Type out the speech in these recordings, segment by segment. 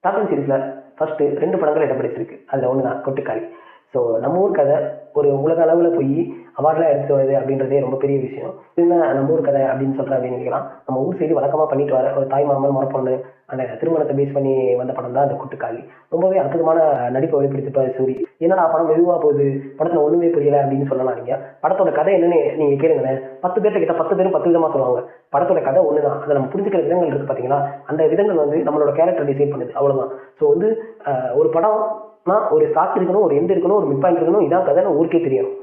Top 10 சீரிஸ்ல first 2 படங்கள் இடம் பிடிச்சிருக்கு. அதில் ஒன்று தான் கொட்டுக்காளி. ஸோ நம்ம ஊர் கதை ஒரு உலக அளவில் போய் அவார்ட்லாம் எடுத்துட்டு வருது அப்படின்றதே ரொம்ப பெரிய விஷயம். என்ன நம்ம ஊர் கதை அப்படின்னு சொல்கிறேன் அப்படின்னு நினைக்கலாம். நம்ம ஊர் சைடு வழக்கமாக பண்ணிட்டு வர ஒரு தாய் மாமன் மரப்பொண்ணு அந்த திருமணத்தை பேஸ் பண்ணி வந்த படம் தான் அந்த கொட்டுக்காளி. ரொம்பவே அற்புதமான நடிப்பை வெளிப்படுத்திப்பாரு சூரி. என்னடா படம் மெதுவாக போகுது, படத்தில் ஒன்றுமே புரியல அப்படின்னு சொல்லலாம். நீங்கள் படத்தோட கதை என்னன்னு நீங்கள் கேளுங்களேன். 10 பேர்த்த கிட்ட 10 பேரும் 10 விதமாக சொல்லுவாங்க. படத்தோட கதை ஒன்று தான். அதை நம்ம புரிஞ்சுக்கிற விதங்கள் இருக்குது பார்த்தீங்களா, அந்த விதங்கள் வந்து நம்மளோட கேரக்டர் டிசைட் பண்ணுது, அவ்வளோதான். ஸோ வந்து ஒரு படம்னா ஒரு ஸ்டார்ட் இருக்கணும், ஒரு எண்ட் இருக்கணும், ஒரு மிட் பாயிண்ட் இருக்கணும், இதான் கதைன்னு ஊருக்கே தெரியணும்.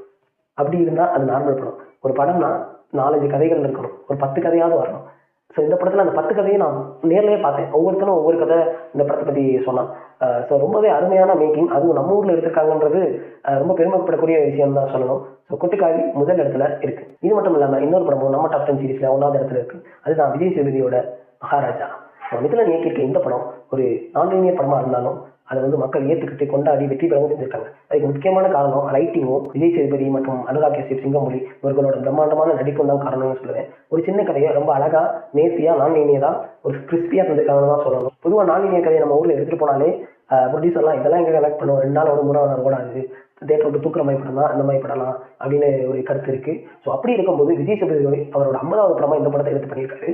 அப்படி இருந்தால் அது நார்மல் படம். ஒரு படம்னா 4-5 கதைகள் இருக்கணும், ஒரு 10 கதையாவது வரணும். ஸோ இந்த படத்தில் அந்த 10 கதையை நான் நேர்லேயே பார்த்தேன். ஒவ்வொருத்தரும் ஒவ்வொரு கதை இந்த படத்தை பற்றி சொன்னான். ஸோ ரொம்பவே அருமையான மேக்கிங், அதுவும் நம்ம ஊரில் எடுத்திருக்காங்கன்றது ரொம்ப பெருமைப்படக்கூடிய விஷயம் தான் சொல்லணும். ஸோ கொட்டுக்காளி முதல் இடத்துல இருக்கு. இது மட்டும் இல்லாமல் இன்னொரு படமும் நம்ம டாப் 10 சீரிஸ்ல 1வது இடத்துல இருக்கு. அதுதான் விஜய் சேதுபதியோட மகாராஜா. மிதுனன் இயக்கியிருக்க இந்த படம் ஒரு நான்-லீனியர் படமாக இருந்தாலும் அதை வந்து மக்கள் ஏற்றுக்கிட்டு கொண்டாடி வெற்றி பெறவும் செஞ்சிருக்காங்க. அதுக்கு முக்கியமான காரணம் ரைட்டிங்கும் விஜய் சேதுபதி மற்றும் அனுராக் கஷ்யப், சிங்கமொழி இவர்களோட பிரம்மாண்டமான நடிப்பும் தான் காரணம்னு சொல்லுவேன். ஒரு சின்ன கதையை ரொம்ப அழகா நேர்த்தியா நான்-லீனியரா ஒரு கிறிஸ்பியா தந்திருக்காங்கன்னு தான் சொல்லணும். பொதுவாக நான்-லீனியர் கதையை நம்ம ஊரில் எடுத்துட்டு போனாலே ப்ரொடியூசர்லாம் இதெல்லாம் எங்கே கலெக்ட் பண்ணுவோம், 2 நாள் ஒரு முறை ஓடாது, தேட்டர் விட்டு தூக்குற மாதிரி படம் தான் அந்த மாதிரி படலாம் அப்படின்னு ஒரு கருத்து இருக்கு. ஸோ அப்படி இருக்கும்போது விஜய் சேதுபதி அவரோட 50வது படமா இந்த படத்தை எடுத்து பண்ணியிருக்காரு.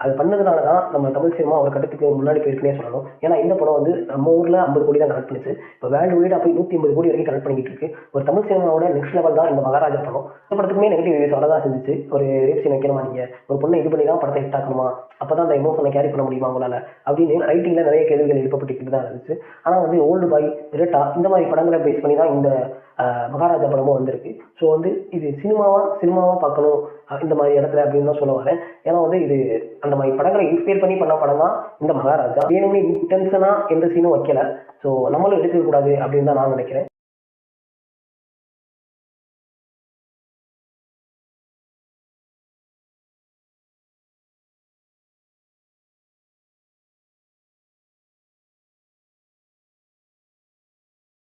அது பண்ணதுனால தான் நம்ம தமிழ் சினிமா ஒரு கட்டத்துக்கு முன்னாடி போயிருக்குன்னே சொல்லணும். ஏன்னா இந்த படம் வந்து நம்ம ஊரில் 50 கோடி தான் கனெக்ட் பண்ணிச்சு. இப்போ வேர்ல்டு வைடாக போய் 150 கோடி வரைக்கும் கனெக்ட் பண்ணிக்கிட்டு இருக்கு. ஒரு தமிழ் சினிமாவோட நெக்ஸ்ட் லெவல் தான் இந்த மகாராஜா படம். இந்த படத்துக்குமே நெகட்டிவ் ரிவ்யூஸ் வரதான் செஞ்சிச்சு. ஒரு ரேப் சீன் வைக்கணுமா, நீங்கள் ஒரு பொண்ணை இது பண்ணி தான் படத்தை ஹிட் ஆக்கணுமா, அப்போ தான் அந்த எமோஷனை கேரி பண்ண முடியுமா உங்களால் அப்படின்னு ரைட்டிங்கில் நிறைய கேள்விகள் எழுப்பப்பட்டுக்கிட்டு தான் இருந்துச்சு. ஆனால் வந்து ஓல்டு பாய், இரட்டா இந்த மாதிரி படங்களை பேஸ் பண்ணி தான் இந்த மகாராஜா படமும் வந்திருக்கு. ஸோ வந்து இது சினிமாவாக பார்க்கணும் இந்த மாதிரி இடத்துல அப்படின்னு தான் சொல்ல வரேன். ஏன்னா வந்து இது அந்த மாதிரி படங்களை இன்ஸ்பயர் பண்ணி பண்ண படம் தான் இந்த மகாராஜா. வேணும்னு இன்டென்ஷனாக எந்த சீனும் வைக்கல. ஸோ நம்மளும் எடுக்கக்கூடாது அப்படின்னு தான் நான் நினைக்கிறேன்.